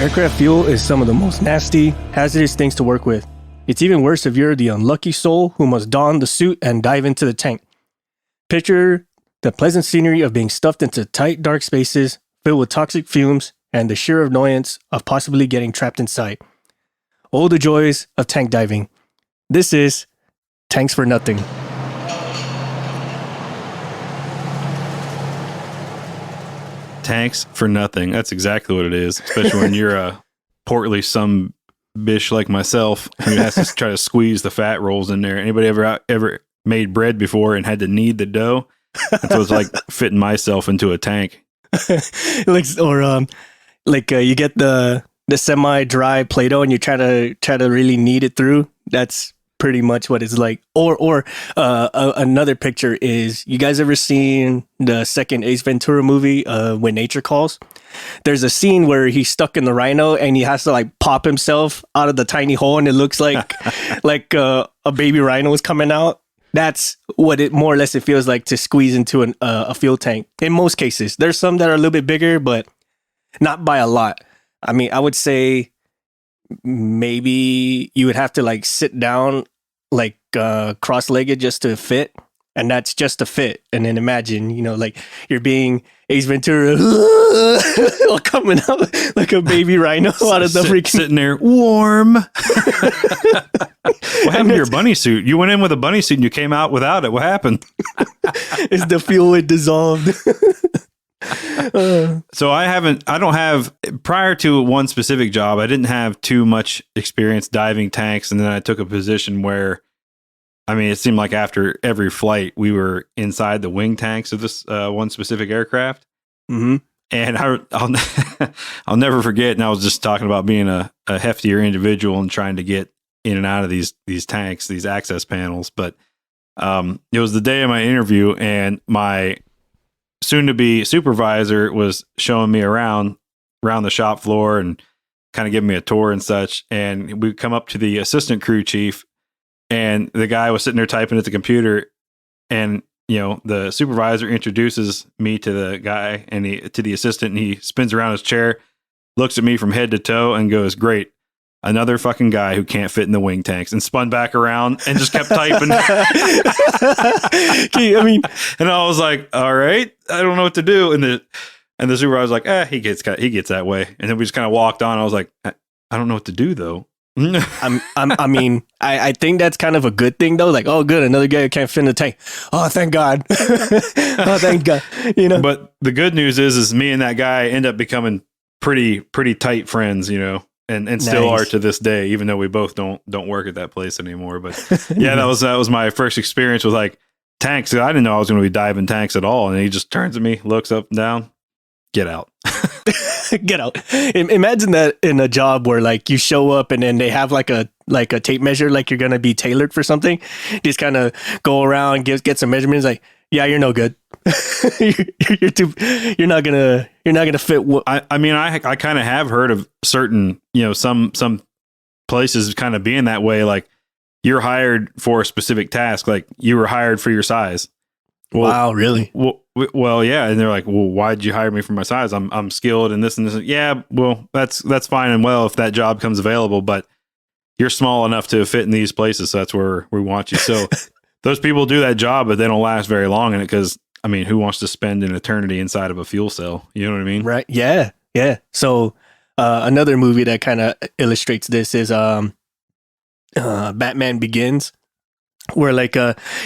Aircraft fuel is some of the most nasty, hazardous things to work with. It's even worse if you're the unlucky soul who must don the suit and dive into the tank. Picture the pleasant scenery of being stuffed into tight, dark spaces filled with toxic fumes and the sheer annoyance of possibly getting trapped inside. Oh, the joys of tank diving. This is Tanks for Nothing. Tanks for nothing. That's exactly what it is, especially when you're a portly some bitch like myself who has to try to squeeze the fat rolls in there. Anybody ever made bread before and had to knead the dough? So it's like fitting myself into a tank. You get the semi-dry Play-Doh and you try to really knead it through. That's pretty much what it's like. Or another picture is, you guys ever seen the second Ace Ventura movie, When Nature Calls? There's a scene where he's stuck in the rhino and he has to like pop himself out of the tiny hole and it looks like a baby rhino is coming out. That's what it more or less it feels like to squeeze into a fuel tank. In most cases, there's some that are a little bit bigger, but not by a lot. I mean, I would say maybe you would have to like sit down like cross-legged just to fit, and that's just to fit. And then imagine, like you're being Ace Ventura coming out like a baby rhino out of the freaking sitting there warm. What happened to your bunny suit? You went in with a bunny suit and you came out without it. What happened? Is the fuel it dissolved? So I don't have, prior to one specific job, I didn't have too much experience diving tanks. And then I took a position where, I mean, it seemed like after every flight, we were inside the wing tanks of this one specific aircraft. Mm-hmm. And I'll never forget. And I was just talking about being a heftier individual and trying to get in and out of these tanks, these access panels. But it was the day of my interview, and my soon-to-be supervisor was showing me around the shop floor and kind of giving me a tour and such. And we come up to the assistant crew chief, and the guy was sitting there typing at the computer, and the supervisor introduces me to the guy and to the assistant, and he spins around his chair, looks at me from head to toe, and goes, "Great. Another fucking guy who can't fit in the wing tanks," and spun back around and just kept typing. I mean, and I was like, all right, I don't know what to do. And the supervisor was like, he gets that way. And then we just kind of walked on. I was like, I don't know what to do though. I think that's kind of a good thing though. Like, oh, good, another guy who can't fit in the tank. Oh, thank God. Oh, thank God. But the good news is me and that guy end up becoming pretty tight friends, and still Nice. are to this day, even though we both don't work at that place anymore. But yeah, that was my first experience with like tanks. I didn't know I was going to be diving tanks at all. And he just turns at me, looks up and down, get out. Get out. Imagine that in a job where like you show up and then they have like a tape measure, like you're going to be tailored for something. Just kind of go around, get some measurements. Like, yeah, you're no good. You're not gonna fit. I kind of have heard of certain, some places kind of being that way. Like you're hired for a specific task. Like you were hired for your size. Well, wow, really? Well, yeah. And they're like, well, why'd you hire me for my size? I'm skilled in this and this. Yeah, well, that's fine and well if that job comes available, but you're small enough to fit in these places. So that's where we want you. So those people do that job, but they don't last very long in it because, I mean, who wants to spend an eternity inside of a fuel cell? You know what I mean? Right. Yeah. Yeah. So another movie that kind of illustrates this is Batman Begins, where like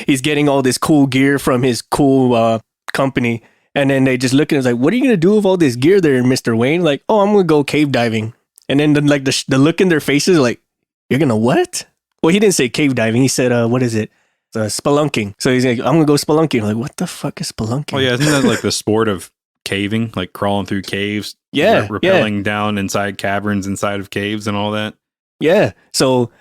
he's getting all this cool gear from his cool company, and then they just look at him like, what are you gonna do with all this gear there, Mr. Wayne? Like, oh, I'm gonna go cave diving. And then the look in their faces like, you're gonna what? Well, he didn't say cave diving, he said what is it, spelunking. So he's like, I'm gonna go spelunking. I'm like, what the fuck is spelunking? Oh yeah, isn't that like the sport of caving, like crawling through caves? Yeah, rappelling down inside caverns inside of caves and all that. Yeah. So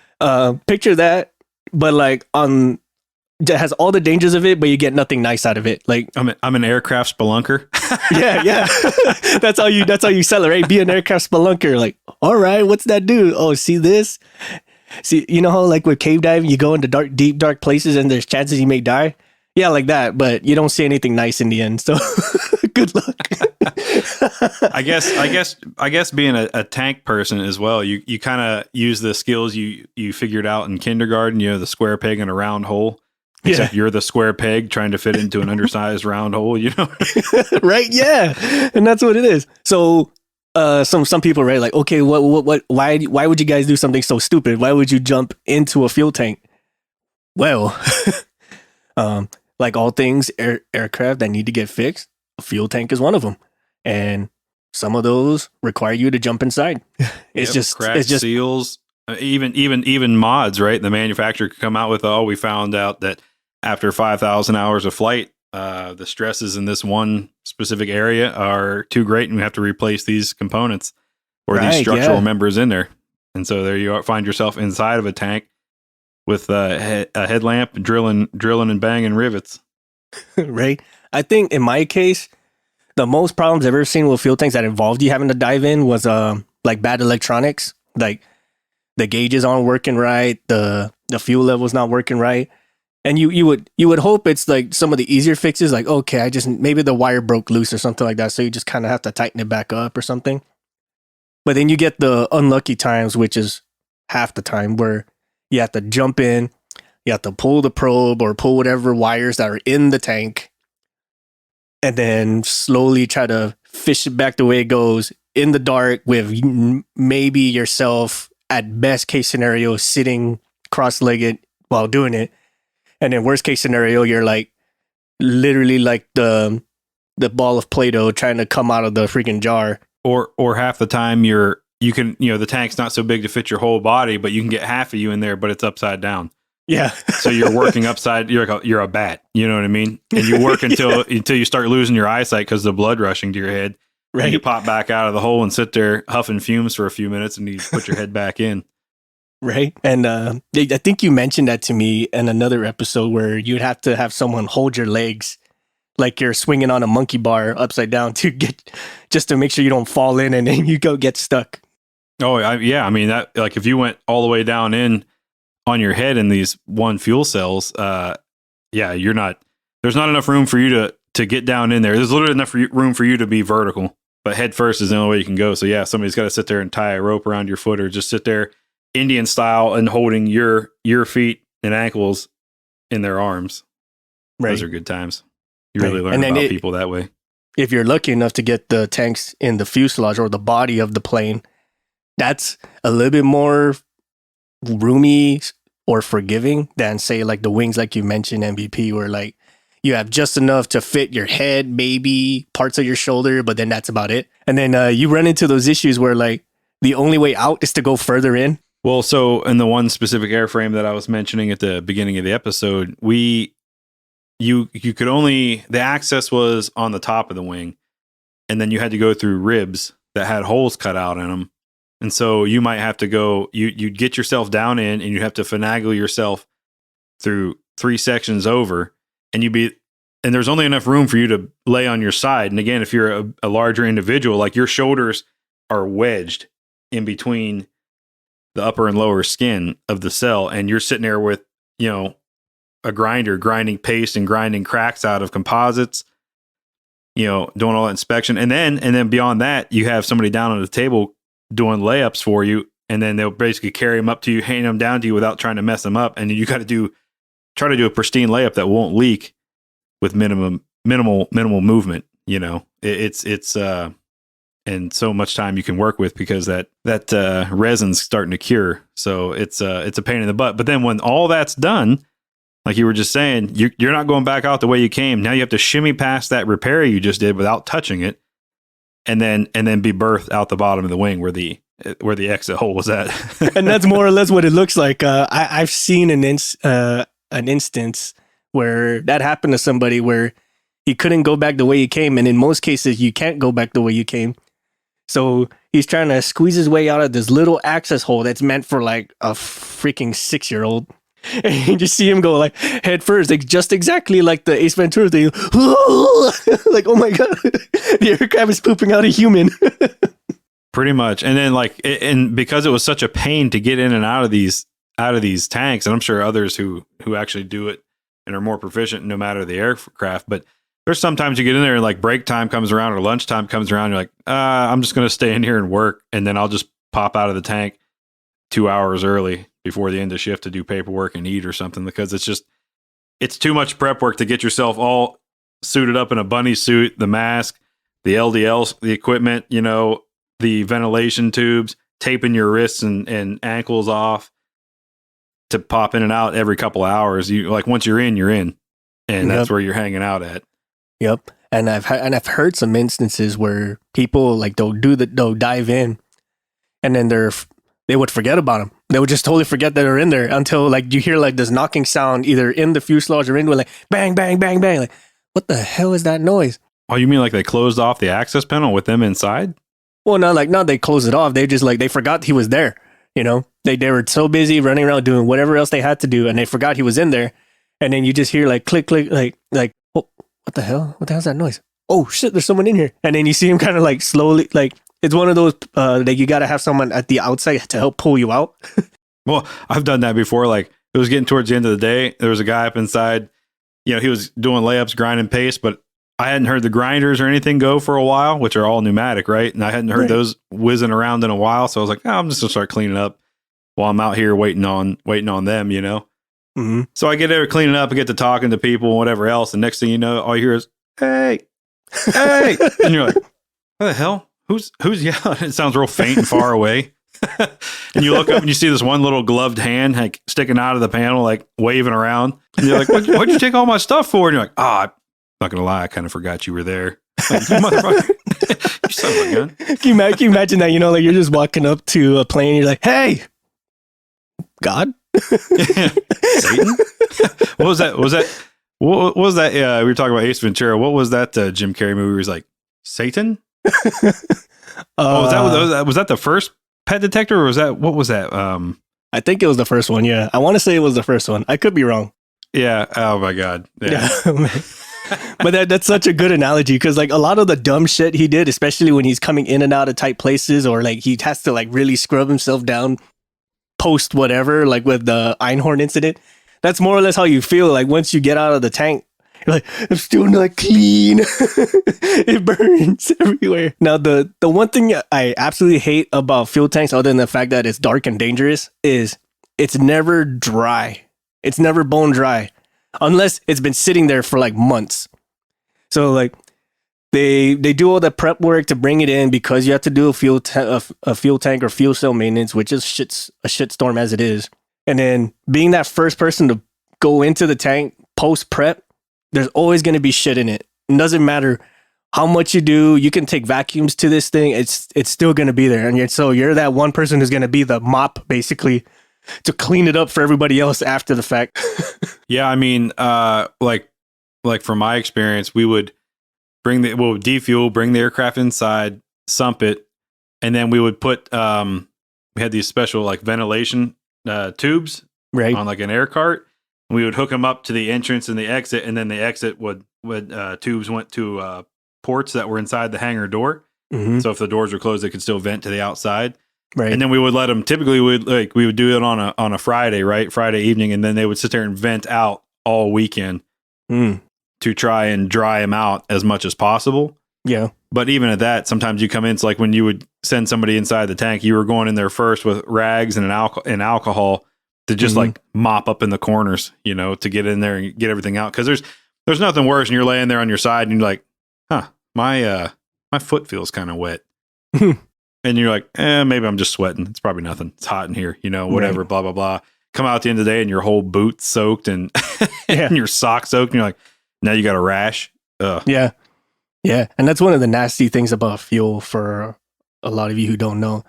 picture that, but like it has all the dangers of it, but you get nothing nice out of it. Like I'm an aircraft spelunker. yeah. That's how you sell it, right? Be an aircraft spelunker. Like, all right, what's that do? Oh, see this? See, you know how like with cave diving, you go into deep dark places and there's chances you may die. Yeah, like that, but you don't see anything nice in the end. So good luck. I guess being a tank person as well, you kind of use the skills you figured out in kindergarten, the square peg in a round hole, Yeah. except you're the square peg trying to fit into an undersized round hole. Right? Yeah. And that's what it is. So some people, right, like, okay, what why would you guys do something so stupid? Why would you jump into a fuel tank? Well, um, like all things aircraft that need to get fixed, a fuel tank is one of them. And some of those require you to jump inside. Yep, cracked seals, even mods, right? The manufacturer could come out with, oh, we found out that after 5,000 hours of flight, the stresses in this one specific area are too great, and we have to replace these components or these structural members in there. And so there you are, find yourself inside of a tank with a headlamp, drilling and banging rivets. Right. I think in my case, the most problems I've ever seen with fuel tanks that involved you having to dive in was like bad electronics, like the gauges aren't working right, the fuel level's not working right. And you would hope it's like some of the easier fixes, like, okay, maybe the wire broke loose or something like that, so you just kind of have to tighten it back up or something. But then you get the unlucky times, which is half the time, where you have to jump in, you have to pull the probe or pull whatever wires that are in the tank, and then slowly try to fish it back the way it goes in the dark with maybe yourself at best case scenario sitting cross-legged while doing it. And then worst case scenario, you're like literally like the ball of Play-Doh trying to come out of the freaking jar. Or half the time you can, the tank's not so big to fit your whole body, but you can get half of you in there, but it's upside down. Yeah. So you're working upside, you're a bat, you know what I mean? And you work until you start losing your eyesight because the blood rushing to your head. Right. And you pop back out of the hole and sit there huffing fumes for a few minutes, and you put your head back in. Right. And I think you mentioned that to me in another episode where you'd have to have someone hold your legs like you're swinging on a monkey bar upside down just to make sure you don't fall in and then you go get stuck. Oh, yeah. I mean, that, like, if you went all the way down in on your head in these one fuel cells, there's not enough room for you to get down in there. There's literally enough room for you to be vertical, but head first is the only way you can go. So yeah, somebody's got to sit there and tie a rope around your foot, or just sit there Indian style and holding your feet and ankles in their arms. Right. Those are good times. You really learn about people that way. If you're lucky enough to get the tanks in the fuselage or the body of the plane, that's a little bit more roomy or forgiving than, say, like the wings, like you mentioned, MVP, where like you have just enough to fit your head, maybe parts of your shoulder, but then that's about it. And then you run into those issues where like the only way out is to go further in. Well, so in the one specific airframe that I was mentioning at the beginning of the episode, you could only, the access was on the top of the wing, and then you had to go through ribs that had holes cut out in them. And so you might have to go, you'd get yourself down in, and you'd have to finagle yourself through 3 sections over, and there's only enough room for you to lay on your side. And again, if you're a larger individual, like your shoulders are wedged in between the upper and lower skin of the cell, and you're sitting there with, a grinder grinding paste and grinding cracks out of composites, doing all that inspection. And then beyond that, you have somebody down on the table doing layups for you, and then they'll basically carry them up to you, hand them down to you without trying to mess them up. And you got to try to do a pristine layup that won't leak with minimal movement. It's and so much time you can work with, because that resin's starting to cure. So it's a pain in the butt. But then when all that's done, like you were just saying, you're not going back out the way you came. Now you have to shimmy past that repair you just did without touching it, and then be berthed out the bottom of the wing where the exit hole was at. And that's more or less what it looks like. I've seen an instance where that happened to somebody where he couldn't go back the way he came, and in most cases you can't go back the way you came. So he's trying to squeeze his way out of this little access hole that's meant for like a freaking 6-year-old. And you just see him go like head first, like just exactly like the Ace Ventura thing. Like, oh my God, the aircraft is pooping out a human. Pretty much. And then and because it was such a pain to get in and out of these tanks, and I'm sure others who actually do it and are more proficient no matter the aircraft. But there's sometimes you get in there and like break time comes around or lunchtime comes around. You're like, I'm just going to stay in here and work. And then I'll just pop out of the tank 2 hours early before the end of shift to do paperwork and eat or something, because it's too much prep work to get yourself all suited up in a bunny suit, the mask, the LDLs, the equipment, the ventilation tubes, taping your wrists and ankles off to pop in and out every couple of hours. You like, once you're in, and that's where you're hanging out at. Yep. And I've heard some instances where people like they'll dive in, and then they would forget about them. They would just totally forget that they're in there until like you hear like this knocking sound either in the fuselage or into it, like bang, bang, bang, bang. Like, what the hell is that noise? Oh, you mean like they closed off the access panel with them inside? Well, not they closed it off. They just like they forgot he was there. They were so busy running around doing whatever else they had to do, and they forgot he was in there. And then you just hear like click, click, like oh, what the hell? What the hell's that noise? Oh shit, there's someone in here. And then you see him kind of like slowly, like it's one of those like you got to have someone at the outside to help pull you out. Well, I've done that before. Like it was getting towards the end of the day. There was a guy up inside. He was doing layups, grinding pace, but I hadn't heard the grinders or anything go for a while, which are all pneumatic, right? And I hadn't heard those whizzing around in a while. So I was like, I'm just gonna start cleaning up while I'm out here waiting on them, Mm-hmm. So I get there cleaning up and get to talking to people and whatever else. And next thing you know, all you hear is, hey, and you're like, what the hell? Who's yelling? It sounds real faint and far away. And you look up and you see this one little gloved hand like sticking out of the panel, like waving around. And you're like, what'd you take all my stuff for? And you're like, I'm not gonna lie, I kind of forgot you were there. Like, you motherfucker. You son of a gun. Can you imagine that? Like you're just walking up to a plane, and you're like, hey, God? Satan? What was that? What was that? We were talking about Ace Ventura. What was that Jim Carrey movie where he was like, Satan? Was that the first pet detector, or what was that? I think it was the first one. Yeah, I want to say it was the first one. I could be wrong. Yeah. Oh my God. Yeah. But that's such a good analogy, because like a lot of the dumb shit he did, especially when he's coming in and out of tight places, or like he has to like really scrub himself down post whatever, like with the Einhorn incident. That's more or less how you feel like once you get out of the tank. You're like, I'm still not clean. It burns everywhere. Now, the one thing I absolutely hate about fuel tanks, other than the fact that it's dark and dangerous, is it's never dry. It's never bone dry, unless it's been sitting there for like months. So like they do all the prep work to bring it in, because you have to do a fuel tank or fuel cell maintenance, which is a shitstorm as it is. And then being that first person to go into the tank post prep, there's always going to be shit in it. It doesn't matter how much you do. You can take vacuums to this thing. It's still going to be there. And you're that one person who's going to be the mop, basically, to clean it up for everybody else after the fact. Yeah. I mean, like from my experience, we would defuel, bring the aircraft inside, sump it. And then we would put, we had these special like ventilation tubes on like an air cart. We would hook them up to the entrance and the exit, and then the exit would tubes went to ports that were inside the hangar door. Mm-hmm. So if the doors were closed, they could still vent to the outside. Right. And then we would let them. Typically, we would do it on a Friday, right? Friday evening, and then they would sit there and vent out all weekend to try and dry them out as much as possible. Yeah. But even at that, sometimes you come in. It's like when you would send somebody inside the tank, you were going in there first with rags and alcohol to just like mop up in the corners, to get in there and get everything out. Because there's nothing worse, and you're laying there on your side, and you're like, my foot feels kind of wet, and you're like, maybe I'm just sweating. It's probably nothing. It's hot in here, whatever, blah blah blah. Come out at the end of the day, and your whole boot soaked, and and your sock soaked, and you're like, now you got a rash. Ugh. Yeah, and that's one of the nasty things about fuel for a lot of you who don't know.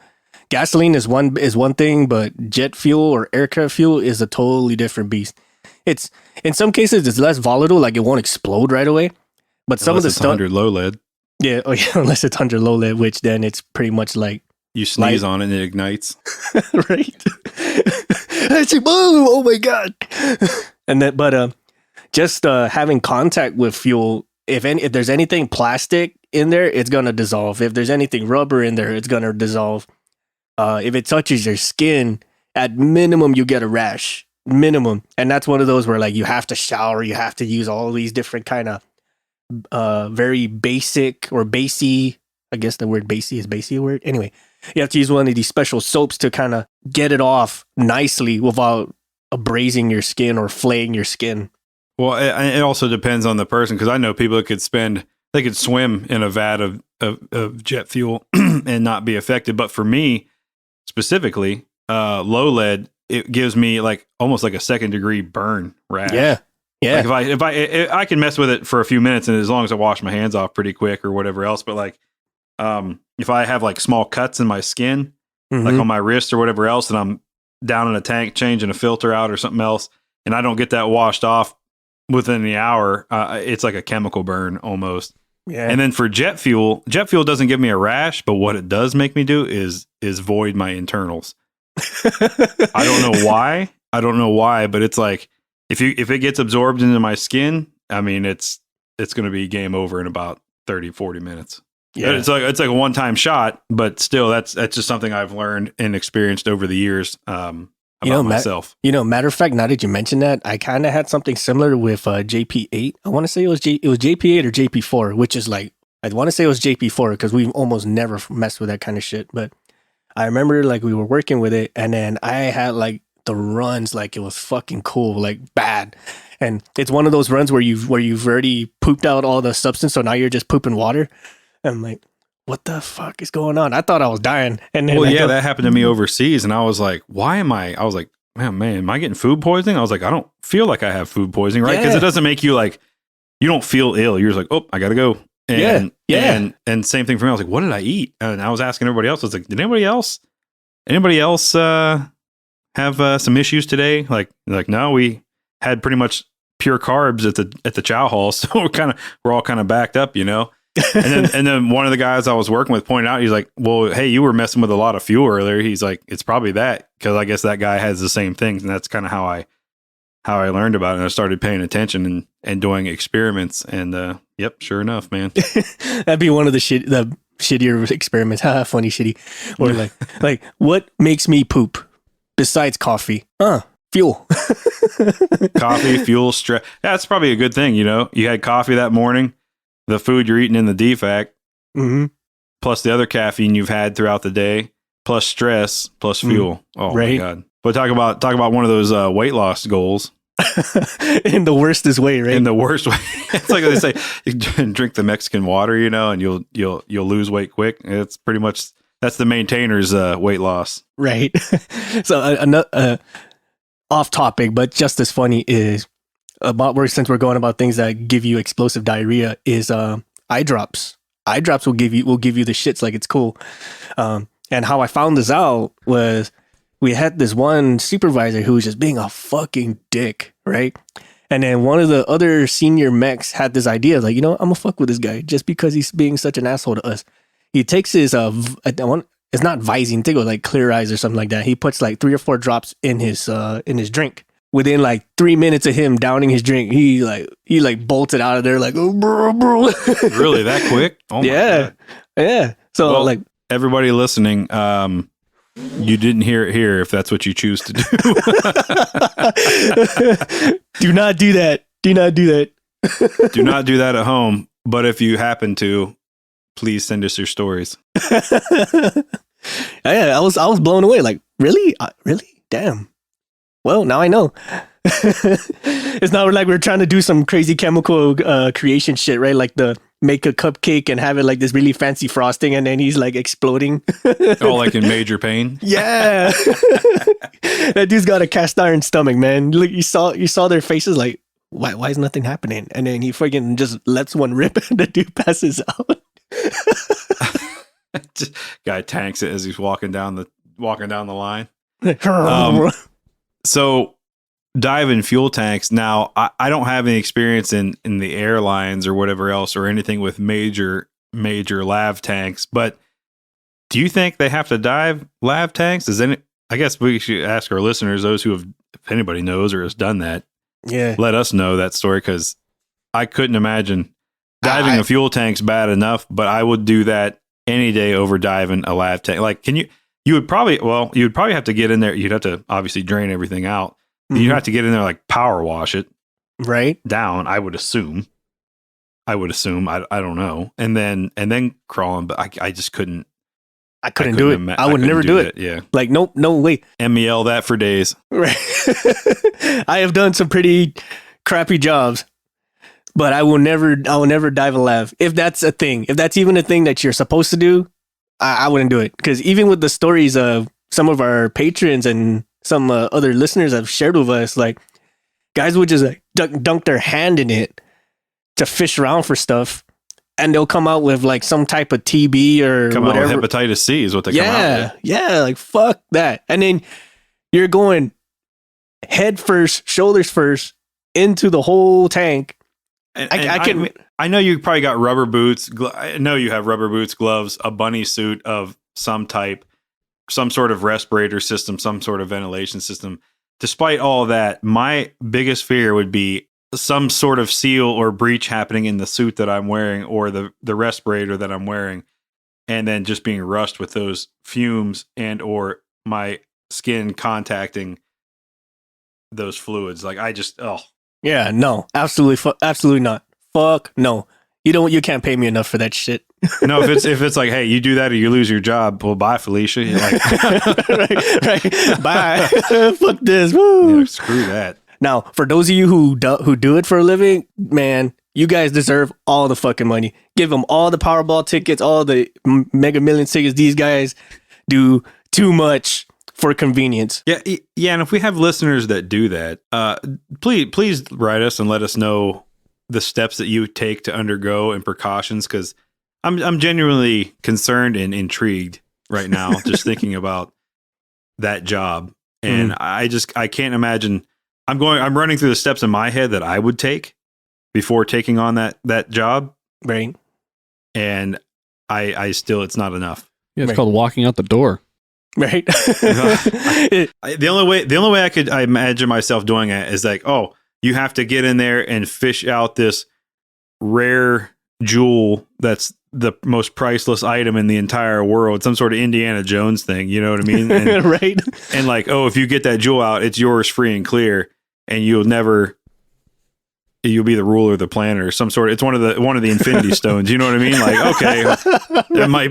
Gasoline is one thing, but jet fuel or aircraft fuel is a totally different beast. It's in some cases it's less volatile, like it won't explode right away. But some of the stuff, 100 low lead. Yeah, unless it's 100 low lead, which then it's pretty much like you sneeze on it and it ignites. Right? Oh my God! And then, but just having contact with fuel, if there's anything plastic in there, it's gonna dissolve. If there's anything rubber in there, it's gonna dissolve. If it touches your skin, at minimum you get a rash. minimum. And that's one of those where like you have to shower, you have to use all these different kind of very basic or basey. I guess the word basey is basey a word. Anyway, you have to use one of these special soaps to kind of get it off nicely without abrasing your skin or flaying your skin. Well, it also depends on the person, because I know people that they could swim in a vat of jet fuel and not be affected. But for me specifically, low lead, it gives me like almost like a 2nd-degree burn rash. Yeah. Yeah. Like if I can mess with it for a few minutes, and as long as I wash my hands off pretty quick or whatever else. But like, if I have like small cuts in my skin, like on my wrist or whatever else, and I'm down in a tank changing a filter out or something else, and I don't get that washed off within the hour, it's like a chemical burn almost. Yeah. And then for jet fuel doesn't give me a rash, but what it does make me do is void my internals. I don't know why, but it's like if it gets absorbed into my skin, I mean it's going to be game over in about 30, 40 minutes. Yeah. It's like a one-time shot, but still that's just something I've learned and experienced over the years about myself. Matter of fact, now that you mention that, I kind of had something similar with JP8. I want to say it was JP8 or JP4, which is like, I want to say it was JP4 because we almost never messed with that kind of shit. But I remember like we were working with it, and then I had like the runs like it was fucking cool, like bad. And it's one of those runs where you've already pooped out all the substance, so now you're just pooping water. I'm like, what the fuck is going on? I thought I was dying. And then that happened to me overseas. And I was like, I was like, man, am I getting food poisoning? I was like, I don't feel like I have food poisoning, right? Because it doesn't make you like, you don't feel ill. You're just like, oh, I got to go. And same thing for me. I was like, what did I eat? And I was asking everybody else. I was like, did anybody else have some issues today? Like, no, we had pretty much pure carbs at the chow hall. So we're all kind of backed up, and then one of the guys I was working with pointed out, he's like, well, hey, you were messing with a lot of fuel earlier. He's like, it's probably that, because I guess that guy has the same things. And that's kind of how I learned about it. And I started paying attention and doing experiments. And yep, sure enough, man. That'd be one of the shittier experiments. Haha, funny shitty. Or like what makes me poop besides coffee? Fuel. Coffee, fuel, stress. That's probably a good thing. You had coffee that morning. The food you're eating in the DFAC, plus the other caffeine you've had throughout the day, plus stress, plus fuel. Oh my God. But talk about one of those weight loss goals. In the worstest way, right? In the worst way. It's like they say, you drink the Mexican water, and you'll lose weight quick. It's pretty much, that's the maintainer's weight loss. Right. So off topic, but just as funny is, since we're going about things that give you explosive diarrhea, is eye drops. Eye drops will give you the shits like it's cool. And how I found this out was we had this one supervisor who was just being a fucking dick, right? And then one of the other senior mechs had this idea, like, I'm gonna fuck with this guy just because he's being such an asshole to us. He takes his it's not Visine, think of like Clear Eyes or something like that. He puts like 3 or 4 drops in his drink. Within like 3 minutes of him downing his drink, he bolted out of there like, oh, bro. Really, that quick? Oh my God. Yeah. So everybody listening, you didn't hear it here if that's what you choose to do. Do not do that. Do not do that. Do not do that at home. But if you happen to, please send us your stories. Yeah, I was blown away. Like, really? Really? Damn. Well, now I know. It's not like we're trying to do some crazy chemical creation shit, right? Like make a cupcake and have it like this really fancy frosting, and then he's like exploding. Oh, like in Major Pain? Yeah. That dude's got a cast iron stomach, man. Look, you saw their faces like, why is nothing happening? And then he freaking just lets one rip and the dude passes out. Guy tanks it as he's walking down the line. So diving fuel tanks. Now, I don't have any experience in the airlines or whatever else or anything with major lav tanks, but do you think they have to dive lav tanks? I guess we should ask our listeners, those who have, if anybody knows or has done that, let us know that story, because I couldn't imagine diving a fuel tank's bad enough, but I would do that any day over diving a lav tank. Like, you would probably have to get in there. You'd have to obviously drain everything out. You have to get in there, like power wash it right down. I would assume. I don't know. And then crawling, but I just couldn't. I couldn't do it. I would never do it. Yeah. Like, nope, no way. MEL that for days. Right. I have done some pretty crappy jobs, but I will never dive a lav. If that's a thing, if that's even a thing that you're supposed to do, I wouldn't do it. Because even with the stories of some of our patrons and some other listeners have shared with us, like guys would just like dunk their hand in it to fish around for stuff. And they'll come out with like some type of TB or come whatever. Out with hepatitis C is what they come out with. Yeah, like fuck that. And then you're going head first, shoulders first into the whole tank. I know you probably got rubber boots. I know you have rubber boots, gloves, a bunny suit of some type, some sort of respirator system, some sort of ventilation system. Despite all that, my biggest fear would be some sort of seal or breach happening in the suit that I'm wearing or the respirator that I'm wearing, and then just being rushed with those fumes and or my skin contacting those fluids. Like yeah, no, absolutely not. Fuck no. You can't pay me enough for that shit. No, if it's like, hey, you do that or you lose your job. Well, bye, Felicia. You're like, right. Bye. Fuck this. Woo. Yeah, screw that. Now, for those of you who do it for a living, man, you guys deserve all the fucking money. Give them all the Powerball tickets, all the Mega Millions tickets. These guys do too much for convenience. Yeah, and if we have listeners that do that, please write us and let us know the steps that you take to undergo and precautions, because I'm genuinely concerned and intrigued right now just thinking about that job, and I can't imagine. I'm running through the steps in my head that I would take before taking on that job. Right. And I still, it's not enough. Yeah, it's called walking out the door. Right. The only way I imagine myself doing it is like, oh, you have to get in there and fish out this rare jewel that's the most priceless item in the entire world, some sort of Indiana Jones thing, you know what I mean? And, right. And like, oh, if you get that jewel out, it's yours free and clear, and you'll be the ruler of the planet or some sort of, it's one of the Infinity Stones, you know what I mean? Like, okay, it might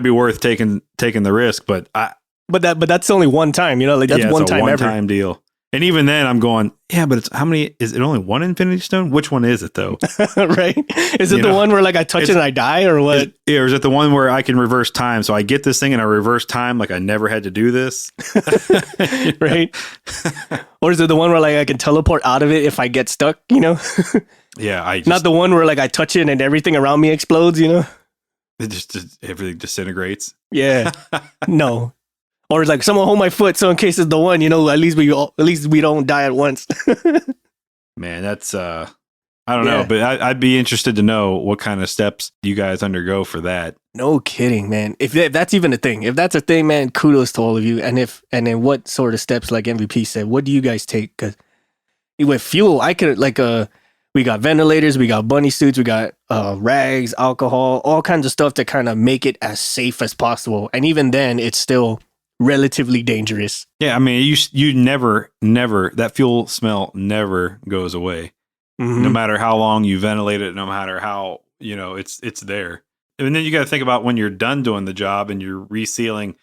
be worth taking the risk, but that's only one time, you know, like that's one time deal. And even then I'm going, yeah, but is it only one Infinity Stone? Which one is it though? Right. Is it the one where like I touch it and I die, or what? Or is it the one where I can reverse time? So I get this thing and I reverse time like I never had to do this. Right. Or is it the one where like I can teleport out of it if I get stuck, you know? Yeah. Not the one where like I touch it and everything around me explodes, you know? It just everything disintegrates. Yeah. No. Or it's like, someone hold my foot, so in case it's the one, you know, at least we don't die at once. Man, that's I don't know, but I'd be interested to know what kind of steps you guys undergo for that. No kidding, man. If that's even a thing, if that's a thing, man, kudos to all of you. And then what sort of steps, like MVP said, what do you guys take? Because with fuel, I could we got ventilators, we got bunny suits, we got rags, alcohol, all kinds of stuff to kind of make it as safe as possible. And even then, it's still relatively dangerous. Yeah, I mean, you never that fuel smell never goes away. Mm-hmm. No matter how long you ventilate it, no matter how, you know, it's there. And then you got to think about when you're done doing the job and you're resealing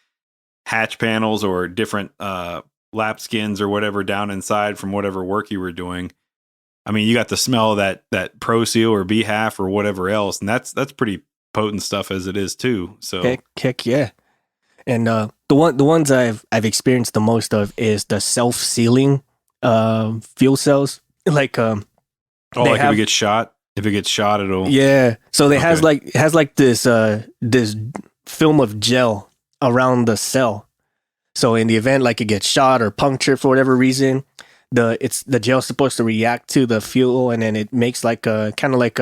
hatch panels or different lap skins or whatever down inside from whatever work you were doing. I mean, you got the smell of that Pro Seal or BHAF or whatever else, and that's pretty potent stuff as it is too. So heck yeah. And the ones I've experienced the most of is the self-sealing fuel cells. Like if it gets shot, it'll So it has like this film of gel around the cell. So in the event like it gets shot or punctured for whatever reason, the gel's supposed to react to the fuel, and then it makes like a kind of like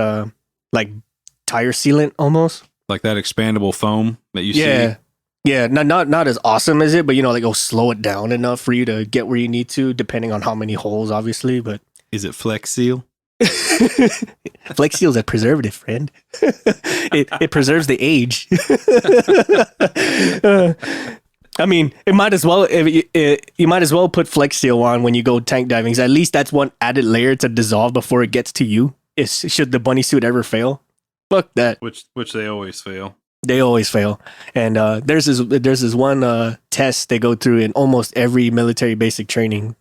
tire sealant almost. Like that expandable foam that you see. Yeah, not as awesome as it, but you know, like it'll slow it down enough for you to get where you need to, depending on how many holes, obviously. But is it Flex Seal? Flex Seal's a preservative, friend. It preserves the age. I mean, it might as well. You might as well put Flex Seal on when you go tank diving. 'Cause at least that's one added layer to dissolve before it gets to you. Is should the bunny suit ever fail? Fuck that. Which they always fail. They always fail. And there's this one test they go through in almost every military basic training.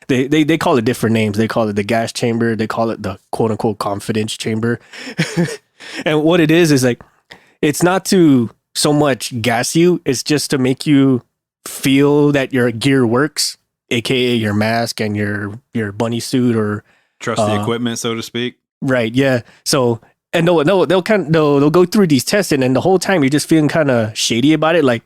They call it different names. They call it the gas chamber. They call it the quote unquote confidence chamber. And what it is like, it's not to so much gas you. It's just to make you feel that your gear works, aka your mask and your bunny suit or Trust the equipment, so to speak. right. Yeah. So and they'll go through these tests and then the whole time you're just feeling kind of shady about it. Like,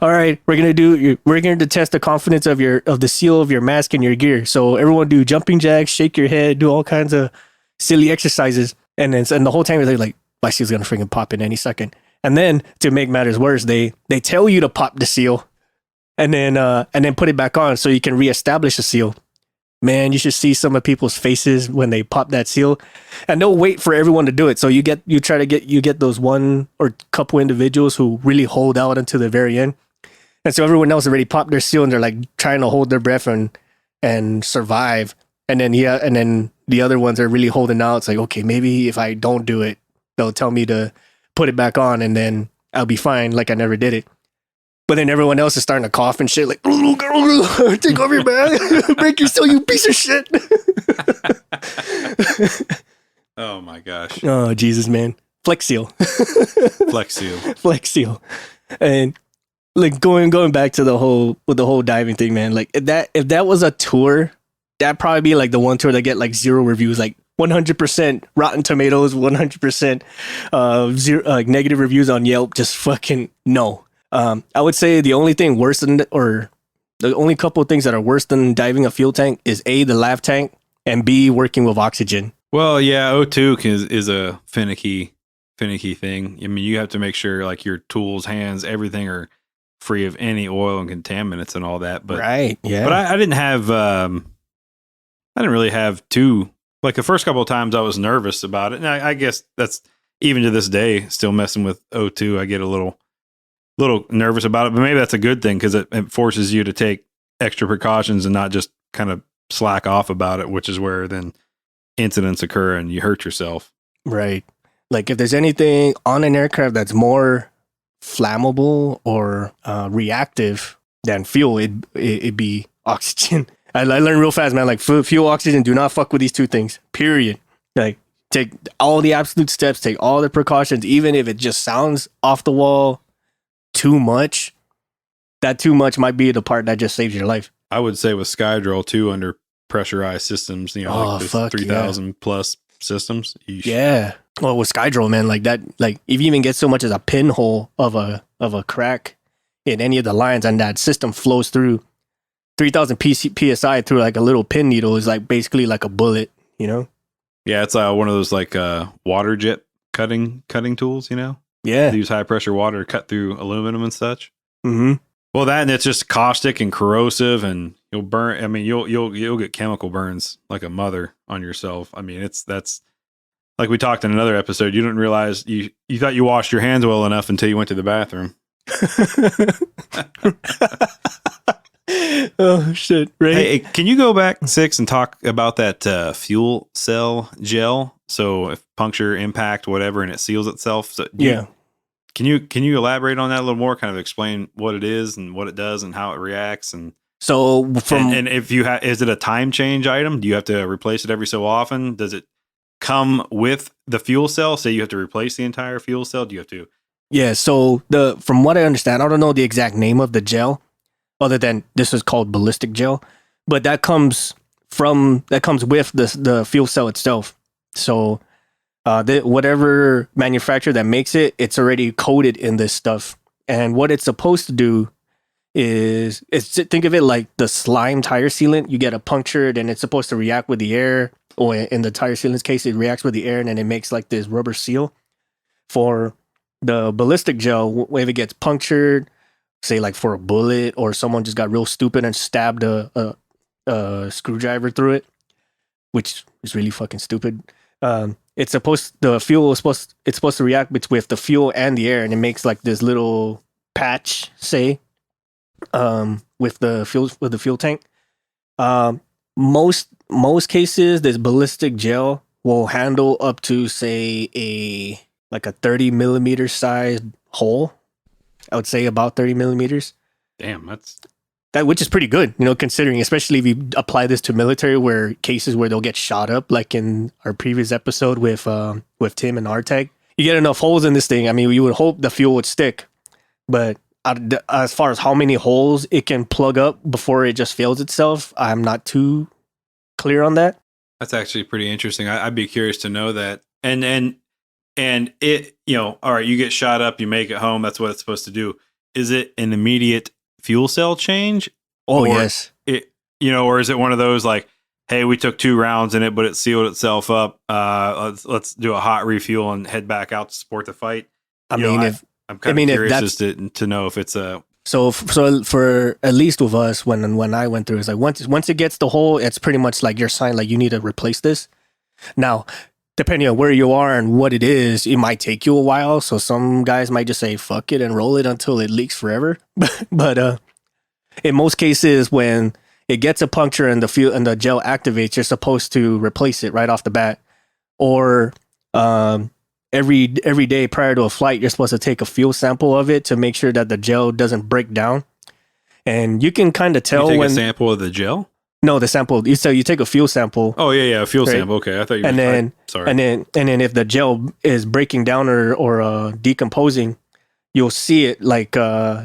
all right, we're going to test the confidence of the seal of your mask and your gear. So everyone do jumping jacks, shake your head, do all kinds of silly exercises. And the whole time they're like, my seal's going to freaking pop in any second. And then to make matters worse, they tell you to pop the seal and then put it back on so you can reestablish the seal. Man, you should see some of people's faces when they pop that seal, and they'll wait for everyone to do it. So you get those one or couple individuals who really hold out until the very end, and so everyone else already popped their seal and they're like trying to hold their breath and survive. And then the other ones are really holding out. It's like, okay, maybe if I don't do it, they'll tell me to put it back on, and then I'll be fine, like I never did it. But then everyone else is starting to cough and shit, like, take off your bag, break your seal, you piece of shit. Oh my gosh. Oh, Jesus, man. Flex Seal. Flex Seal. Flex Seal. And like going back to the whole diving thing, man, like if that was a tour, that'd probably be like the one tour that get like 0 reviews, like 100% Rotten Tomatoes, 100% zero, like negative reviews on Yelp. Just fucking no. I would say the only thing worse than, or the only couple of things that are worse than diving a fuel tank is A, the lav tank, and B, working with oxygen. Well, yeah, O2 is a finicky thing. I mean, you have to make sure like your tools, hands, everything are free of any oil and contaminants and all that. But right, yeah. But I didn't have, I didn't really have like the first couple of times I was nervous about it. And I guess that's even to this day, still messing with O2. I get a little nervous about it, but maybe that's a good thing because it forces you to take extra precautions and not just kind of slack off about it, which is where then incidents occur and you hurt yourself. Right. Like if there's anything on an aircraft that's more flammable or reactive than fuel, it'd be oxygen. I learned real fast, man. Like fuel, oxygen, do not fuck with these two things. Period. Like take all the absolute steps, take all the precautions, even if it just sounds off the wall too much. That too much might be the part that just saves your life. I would say with Skydrill too, under pressurized systems, like this 3,000 plus systems. Eesh. Yeah. Well, with Skydrill, man, like that, like if you even get so much as a pinhole of a crack in any of the lines, and that system flows through 3,000 psi through like a little pin needle, is like basically like a bullet, you know? Yeah, it's one of those like water jet cutting tools, you know? Yeah. They use high pressure water to cut through aluminum and such. Mm-hmm. Well, that and it's just caustic and corrosive, and you'll burn. I mean, you'll get chemical burns like a mother on yourself. I mean, that's like we talked in another episode. You didn't realize you thought you washed your hands well enough until you went to the bathroom. Oh shit! Right? Hey, can you go back 6 and talk about that fuel cell gel? So if puncture, impact, whatever, and it seals itself. So yeah. Can you elaborate on that a little more? Kind of explain what it is and what it does and how it reacts, and so and if you is it a time change item? Do you have to replace it every so often? Does it come with the fuel cell? Say you have to replace the entire fuel cell. Do you have to? Yeah. So from what I understand, I don't know the exact name of the gel, other than this is called ballistic gel, but that comes with the fuel cell itself. So. Whatever manufacturer that makes it, it's already coated in this stuff. And what it's supposed to do is think of it like the slime tire sealant. You get a punctured and it's supposed to react with the air, or in the tire sealant's case, it reacts with the air and then it makes like this rubber seal. For the ballistic gel, if it gets punctured, say like for a bullet, or someone just got real stupid and stabbed a screwdriver through it, which is really fucking stupid. It's supposed to react with the fuel and the air, and it makes like this little patch, say, with the fuel tank. Um, most cases, this ballistic gel will handle up to say a 30 millimeter sized hole. I would say about 30 millimeters. Damn, that's That which is pretty good, considering, especially if you apply this to military where cases where they'll get shot up, like in our previous episode with Tim and Artag. You get enough holes in this thing. I mean, you would hope the fuel would stick, but as far as how many holes it can plug up before it just fails itself, I'm not too clear on that. that's actually pretty interesting. I'd be curious to know that. And it, all right, you get shot up, you make it home. That's what it's supposed to do. Is it an immediate fuel cell change? Oh, Or yes. or is it one of those like, hey, we took 2 rounds in it, but it sealed itself up. Let's do a hot refuel and head back out to support the fight. I'm kind of curious as to know if it's a. So for at least with us, when I went through, it's like once it gets the hole, it's pretty much like your sign, like you need to replace this. Now, depending on where you are and what it is, it might take you a while. So some guys might just say fuck it and roll it until it leaks forever. But in most cases, when it gets a puncture and the gel activates, you're supposed to replace it right off the bat, or every day prior to a flight, you're supposed to take a fuel sample of it to make sure that the gel doesn't break down. And you can kind of tell you take when a sample of the gel. No, the sample. So you take a fuel sample. Oh yeah, a fuel right? sample. Okay, I thought you. And then sorry. And then if the gel is breaking down or decomposing, you'll see it like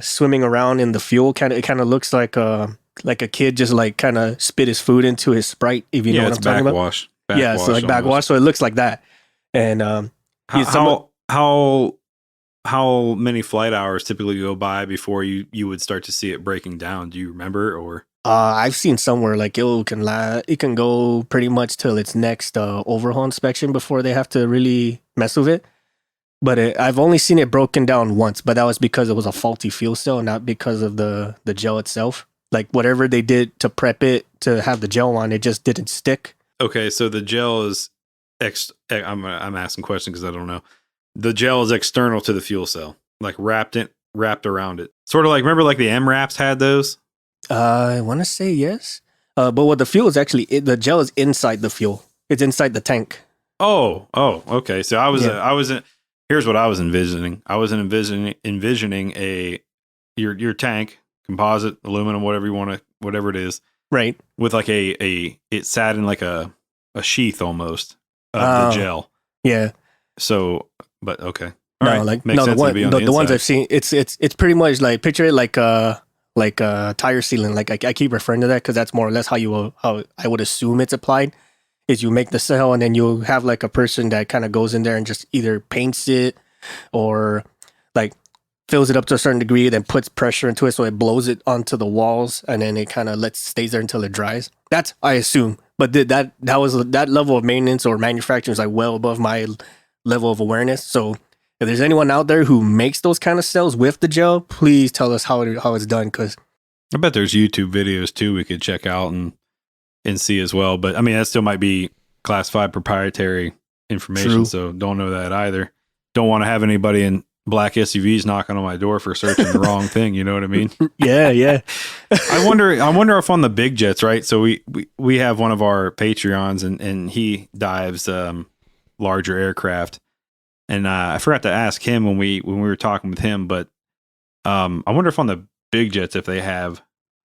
swimming around in the fuel. It kind of looks like a kid just like kind of spit his food into his Sprite. If you know what I'm talking about. Backwash. Yeah, so like backwash. So it looks like that. And how many flight hours typically go by before you would start to see it breaking down? Do you remember? Or I've seen somewhere like it can go pretty much till its next overhaul inspection before they have to really mess with it. But I've only seen it broken down once, but that was because it was a faulty fuel cell, not because of the gel itself. Like whatever they did to prep it to have the gel on, it just didn't stick. Okay, so the gel is I'm asking questions because I don't know. The gel is external to the fuel cell, like wrapped around it. Sort of like, remember like the MRAPs had those? I want to say yes. But what the fuel is actually, the gel is inside the fuel. It's inside the tank. Oh, okay. So here's what I was envisioning. I was envisioning your tank, composite, aluminum, whatever it is. Right. With like it sat in like a sheath almost of the gel. Yeah. So, but okay. All right. like Makes sense to be on the ones inside. I've seen, it's pretty much like, picture it like tire sealing. Like I keep referring to that because that's more or less how I would assume it's applied. Is you make the cell and then you have like a person that kind of goes in there and just either paints it or like fills it up to a certain degree, then puts pressure into it so it blows it onto the walls and then it kind of stays there until it dries. That's I assume, but that level of maintenance or manufacturing is like well above my level of awareness. So if there's anyone out there who makes those kind of cells with the gel, please tell us how it's done. Because I bet there's YouTube videos too we could check out and see as well. But I mean, that still might be classified proprietary information. True. So don't know that either. Don't want to have anybody in black SUVs knocking on my door for searching the wrong thing. You know what I mean? Yeah. I wonder if on the big jets, right? So we have one of our Patreons and he dives larger aircraft. And I forgot to ask him when we were talking with him, but I wonder if on the big jets, if they have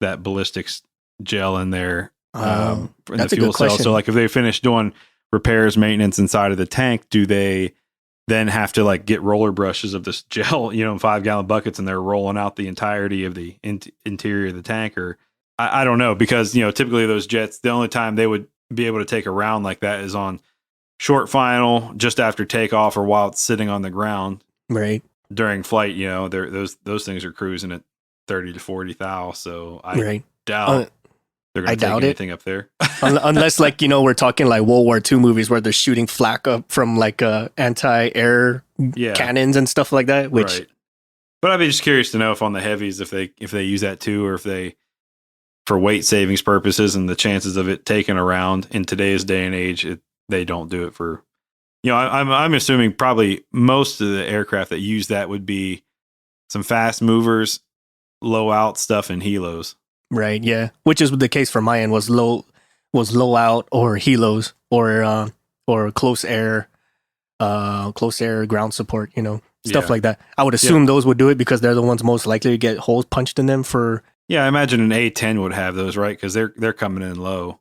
that ballistics gel in there in the fuel cell. So like if they finish doing repairs, maintenance inside of the tank, do they then have to like get roller brushes of this gel, in 5-gallon buckets, and they're rolling out the entirety of the interior of the tank? Or I don't know, because typically those jets, the only time they would be able to take a round like that is on short final, just after takeoff, or while it's sitting on the ground. Right. During flight, those things are cruising at 30 to 40 thou. So I doubt they're going to take anything up there. Unless like, we're talking like World War II movies where they're shooting flak up from like anti-air cannons and stuff like that. Which, right. But I'd be just curious to know if on the heavies, if they use that too, or if they, for weight savings purposes and the chances of it taking around in today's day and age, they don't do it for, I'm assuming probably most of the aircraft that use that would be some fast movers, low out stuff in helos. Right. Yeah. Which is the case for my end was low out or helos or close air ground support. Stuff like that. I would assume those would do it because they're the ones most likely to get holes punched in them for. Yeah, I imagine an A-10 would have those, right? Because they're coming in low.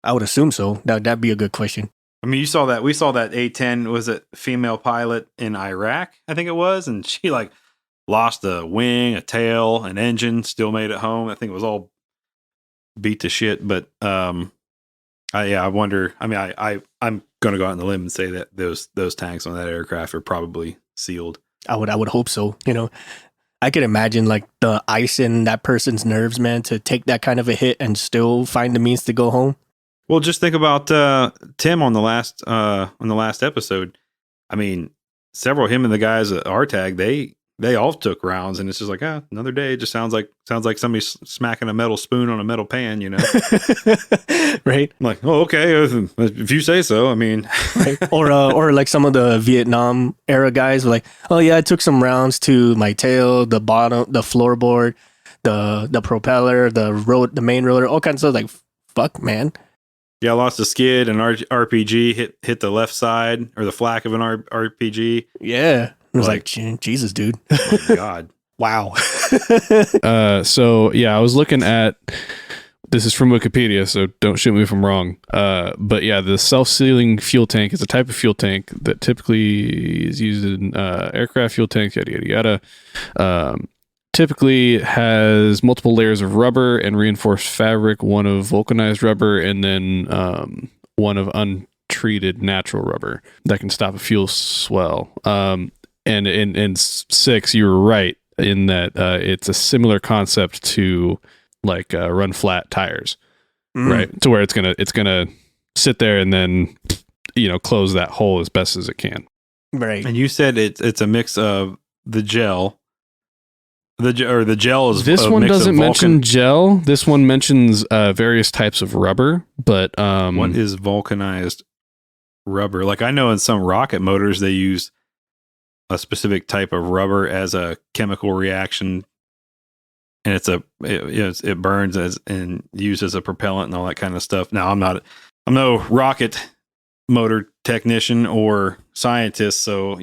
I would assume so. That'd be a good question. I mean, we saw that A-10 was a female pilot in Iraq, I think it was, and she like lost a wing, a tail, an engine, still made it home. I think it was all beat to shit. But I wonder. I mean, I'm going to go out on the limb and say that those tanks on that aircraft are probably sealed. I would hope so. I could imagine like the ice in that person's nerves, man, to take that kind of a hit and still find the means to go home. Well, just think about Tim on the last episode. I mean, him and the guys at RTAG, they all took rounds, and it's just like, another day. It just sounds like somebody smacking a metal spoon on a metal pan, Right? I'm like, oh, okay, if you say so. I mean, right. Or like some of the Vietnam era guys were like, oh yeah, I took some rounds to my tail, the bottom, the floorboard, the propeller, the main rotor, all kinds of stuff. Like, fuck, man. Yeah, I lost a skid, an RPG hit the left side or the flak of an RPG. Yeah. It was like Jesus, dude. Oh my God. Wow. So yeah, I was looking at, this is from Wikipedia, so don't shoot me if I'm wrong. But yeah, the self-sealing fuel tank is a type of fuel tank that typically is used in aircraft fuel tanks, yada, yada, yada. Typically has multiple layers of rubber and reinforced fabric, one of vulcanized rubber, and then one of untreated natural rubber that can stop a fuel swell. And in 6, you were right in that it's a similar concept to like run flat tires, right? To where it's gonna sit there and then close that hole as best as it can. Right. And you said it's a mix of the gel. The gel is this one doesn't mention gel. This one mentions various types of rubber, but what is vulcanized rubber? Like I know in some rocket motors they use a specific type of rubber as a chemical reaction, and it burns and used as a propellant and all that kind of stuff. Now I'm no rocket motor technician or scientist, so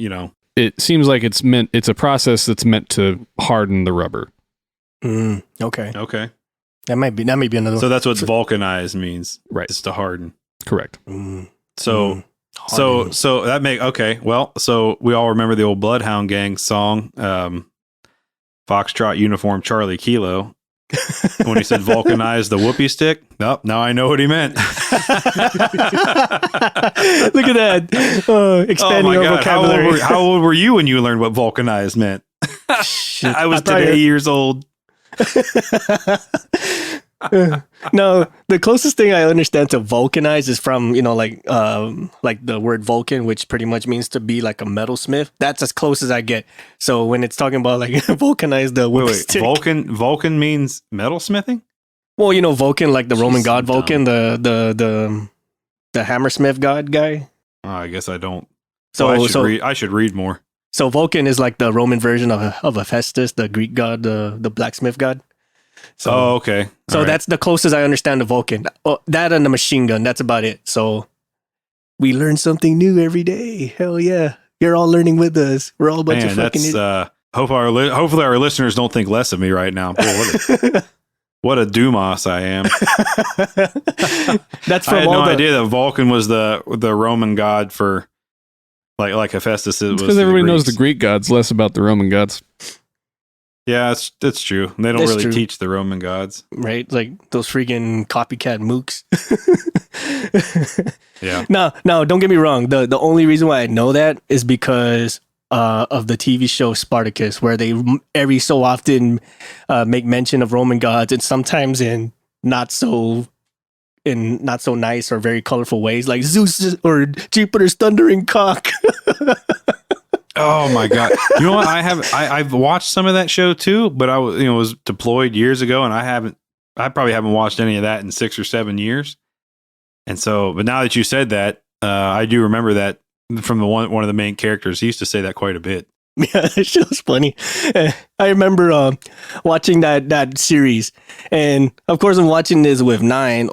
it seems like it's a process that's meant to harden the rubber. Okay. That might be another one. So that's what vulcanized means, right? It's to harden. Correct. So that okay. Well, so we all remember the old Bloodhound Gang song, Foxtrot Uniform Charlie Kilo. When he said vulcanize the whoopee stick, now I know what he meant. Look at that. Expanding our vocabulary. How old were you when you learned what vulcanized meant? Shit, I was today 8 years old. No, the closest thing I understand to vulcanize is from like the word Vulcan, which pretty much means to be like a metalsmith. That's as close as I get. So when it's talking about like vulcanize the whoopee stick, Vulcan means metalsmithing. Well, Vulcan, like the Roman god Vulcan, the hammersmith god guy. Oh, I guess I don't. So I should read more. So Vulcan is like the Roman version of Hephaestus, the Greek god, the blacksmith god. So, okay. So that's the closest I understand to Vulcan. Oh, that and the machine gun. That's about it. So we learn something new every day. Hell yeah. You're all learning with us. We're all a bunch of fucking idiots. Hopefully our listeners don't think less of me right now. Boy, what a Dumas I am. That's from I had no idea that Vulcan was the Roman god for like Hephaestus. Because everybody knows the Greek gods, less about the Roman gods. Yeah, that's true. They don't really teach the Roman gods. Right? Like those freaking copycat mooks. Yeah. No, don't get me wrong. The only reason why I know that is because of the TV show Spartacus, where they every so often make mention of Roman gods, and sometimes in not so nice or very colorful ways, like Zeus or Jupiter's thundering cock. Oh my God! You know what? I've watched some of that show too, but I was deployed years ago, and I probably haven't watched any of that in 6 or 7 years. And so, but now that you said that, I do remember that from one of the main characters. He used to say that quite a bit. Yeah, that shit was funny. I remember watching that series, and of course I'm watching this with Nine,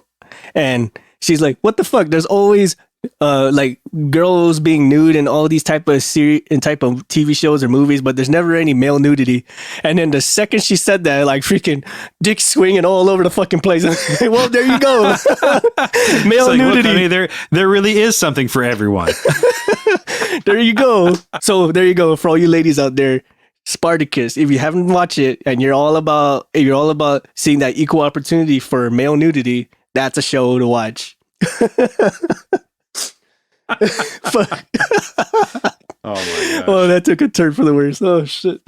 and she's like, "What the fuck?" There's always like girls being nude in all these type of type of TV shows or movies, but there's never any male nudity. And then the second she said that, like freaking dick swinging all over the fucking place. Well, there you go, male like, nudity. Look, honey, there really is something for everyone. There you go. So there you go for all you ladies out there. Spartacus, if you haven't watched it and you're all about seeing that equal opportunity for male nudity, that's a show to watch. Fuck. Oh my gosh. Oh, that took a turn for the worse. Oh shit.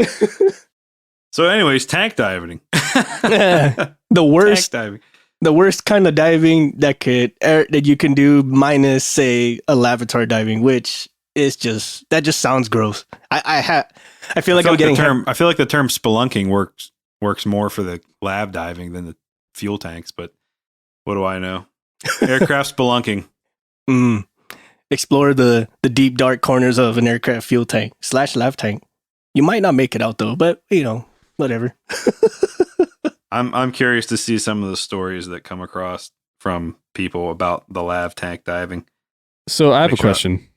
So, anyways, tank diving. The worst, Tank diving. the worst kind of diving that you can do, minus say a lavatory diving, which is just sounds gross. I feel like I'm getting I feel like the term spelunking works more for the lab diving than the fuel tanks. But what do I know? Aircraft spelunking. Explore the deep dark corners of an aircraft fuel tank / lav tank. You might not make it out though, but whatever. I'm curious to see some of the stories that come across from people about the lav tank diving. So I have a question.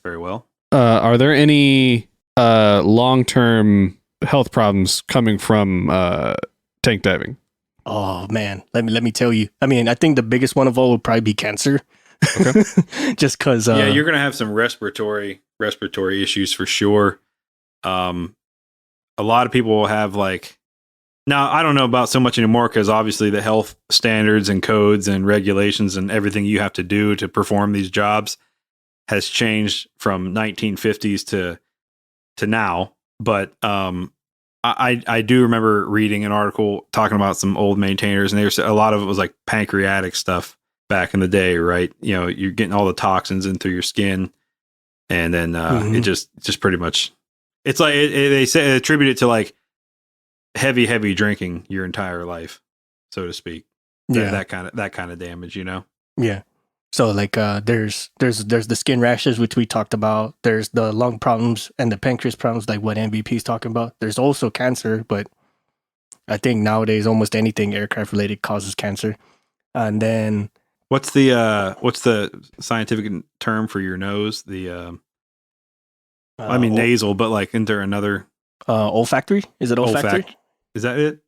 Very well. Are there any long-term health problems coming from tank diving? Oh man, let me tell you. I mean, I think the biggest one of all would probably be cancer. Okay. Just because. Yeah, you're gonna have some respiratory issues for sure. A lot of people will have now I don't know about so much anymore because obviously the health standards and codes and regulations and everything you have to do to perform these jobs has changed from 1950s to now. But I do remember reading an article talking about some old maintainers, and a lot of it was like pancreatic stuff back in the day, right? You're getting all the toxins in through your skin, and then it just pretty much, it's like they say attribute it to like heavy drinking your entire life, so to speak. That kind of damage, Yeah. So there's the skin rashes, which we talked about. There's the lung problems and the pancreas problems, like what MVP is talking about. There's also cancer, but I think nowadays almost anything aircraft related causes cancer. And then what's the scientific term for your nose? The nasal, but like isn't there another olfactory? Is it olfactory? Is that it?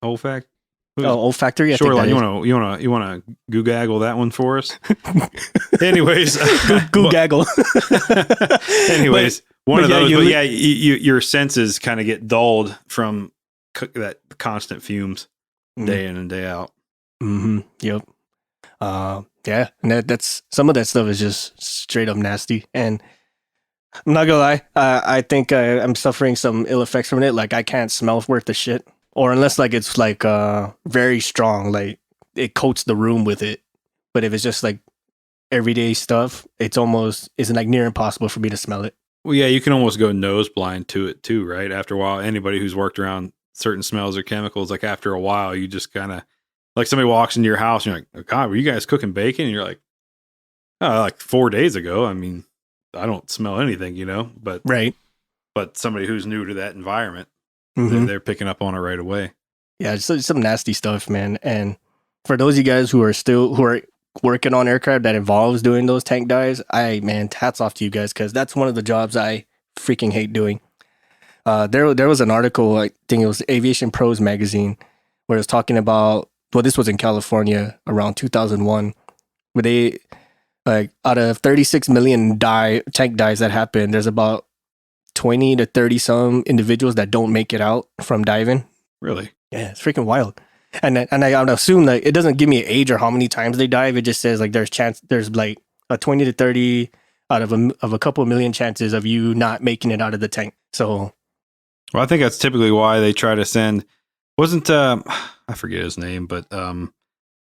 Olfact? Olfactory. Shoreline, you wanna goo-gaggle that one for us? Anyways, goo-gaggle. Anyways, one of those. But yeah, your senses kind of get dulled from that constant fumes day in and day out. Mm-hmm. Yep. Yeah, and that's some of that stuff is just straight up nasty. And I'm not gonna lie, I think I'm suffering some ill effects from it. Like I can't smell worth the shit, or unless like it's like very strong, like it coats the room with it. But if it's just like everyday stuff, it's like near impossible for me to smell it. Well, yeah, you can almost go nose blind to it too, right? After a while, anybody who's worked around certain smells or chemicals, like after a while, you just kind of like somebody walks into your house and you're like, oh, God, were you guys cooking bacon? And you're like, oh, like 4 days ago. I mean, I don't smell anything, but right. But somebody who's new to that environment, they're picking up on it right away. Yeah, it's some nasty stuff, man. And for those of you guys who are working on aircraft that involves doing those tank dives, hats off to you guys, because that's one of the jobs I freaking hate doing. There was an article, I think it was Aviation Pros magazine, where it was talking about, well, this was in California around 2001, where they, like, out of 36 million tank dives that happen, there's about 20 to 30 some individuals that don't make it out from diving. Really? Yeah, it's freaking wild. And I would assume that it doesn't give me an age or how many times they dive. It just says like there's like a 20 to 30 out of a couple of million chances of you not making it out of the tank. So, well, I think that's typically why they try to send. Wasn't I forget his name, but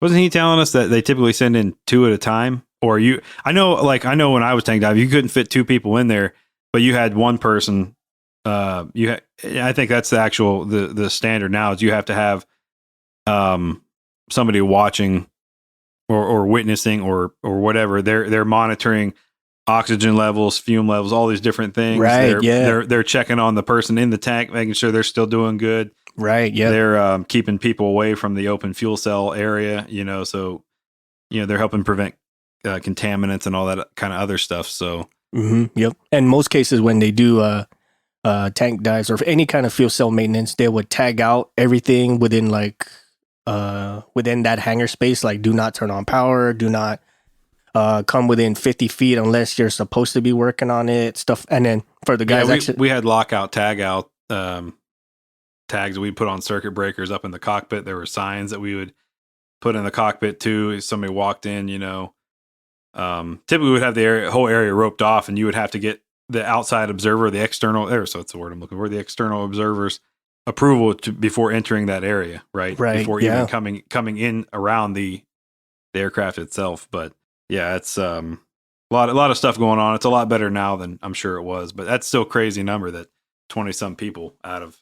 wasn't he telling us that they typically send in 2 at a time? Or I know when I was tank diving, you couldn't fit 2 people in there, but you had one person. I think that's the actual the standard now is you have to have somebody watching or witnessing or whatever. They're monitoring oxygen levels, fume levels, all these different things. Right, They're checking on the person in the tank, making sure they're still doing good. Right, yeah. They're keeping people away from the open fuel cell area, so, they're helping prevent contaminants and all that kind of other stuff. So, yep. And most cases when they do tank dives or any kind of fuel cell maintenance, they would tag out everything within within that hangar space, like do not turn on power, do not come within 50 feet unless you're supposed to be working on it, stuff. And then for the guys, we had lockout, tag out tags that we put on circuit breakers up in the cockpit. There were signs that we would put in the cockpit too. If somebody walked in, typically we would have the whole area roped off, and you would have to get the outside observer, the external there. So that's the word I'm looking for. The external observer's approval before entering that area, right? Before even coming in around the aircraft itself. But yeah, it's a lot of stuff going on. It's a lot better now than I'm sure it was, but that's still a crazy number that 20 some people out of,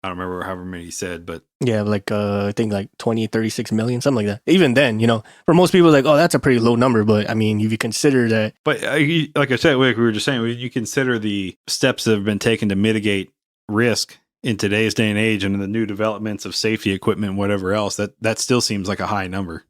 I don't remember however many he said, but yeah, I think 20, 36 million, something like that. Even then, for most people, like, oh, that's a pretty low number. But I mean, if you consider that. But like I said, like we were just saying, you consider the steps that have been taken to mitigate risk in today's day and age and the new developments of safety equipment and whatever else, that still seems like a high number.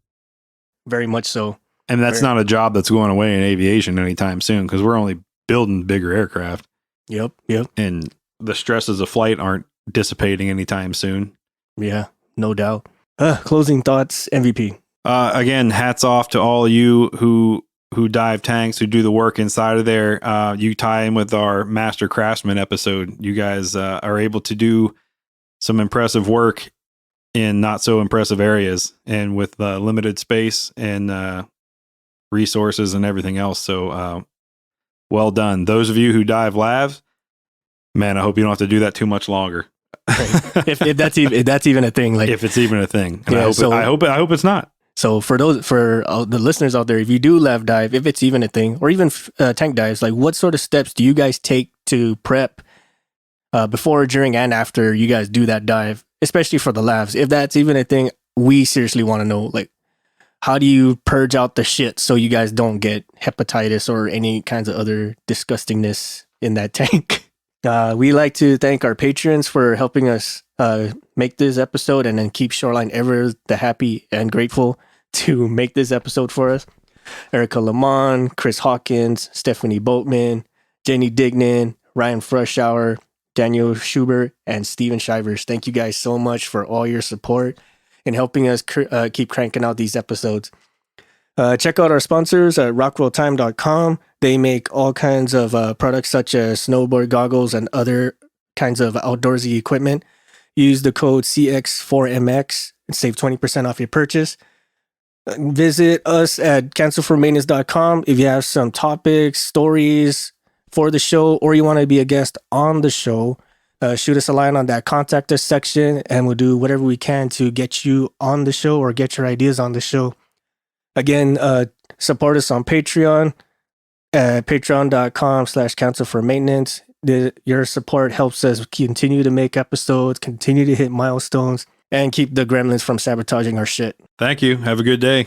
Very much so. And that's not a job that's going away in aviation anytime soon, because we're only building bigger aircraft. Yep. And the stresses of flight aren't dissipating anytime soon. Yeah, no doubt. Closing thoughts, MVP. Again, hats off to all of you who dive tanks, who do the work inside of there. You tie in with our Master Craftsman episode. You guys are able to do some impressive work in not so impressive areas and with limited space and resources and everything else. So well done. Those of you who dive lavs, man, I hope you don't have to do that too much longer. Right. if that's even a thing, if it's even a thing, and yeah, I hope it's not. So for the listeners out there, if you do lav dive, if it's even a thing, or even tank dives, like what sort of steps do you guys take to prep before, during, and after you guys do that dive, especially for the lavs? If that's even a thing, we seriously want to know, like, how do you purge out the shit so you guys don't get hepatitis or any kinds of other disgustingness in that tank? We like to thank our patrons for helping us make this episode and then keep Shoreline ever the happy and grateful to make this episode for us. Erica Lamont, Chris Hawkins, Stephanie Boatman, Jenny Dignan, Ryan Frushauer, Daniel Schubert, and Steven Shivers. Thank you guys so much for all your support in helping us keep cranking out these episodes. Check out our sponsors at rockwelltime.com. They make all kinds of products such as snowboard goggles and other kinds of outdoorsy equipment. Use the code CX4MX and save 20% off your purchase. Visit us at cancelformaintenance.com if you have some topics, stories for the show, or you want to be a guest on the show. Shoot us a line on that contact us section, and we'll do whatever we can to get you on the show or get your ideas on the show. Again, support us on Patreon at patreon.com/cancelformaintenance. Your support helps us continue to make episodes, continue to hit milestones, and keep the gremlins from sabotaging our shit. Thank you. Have a good day.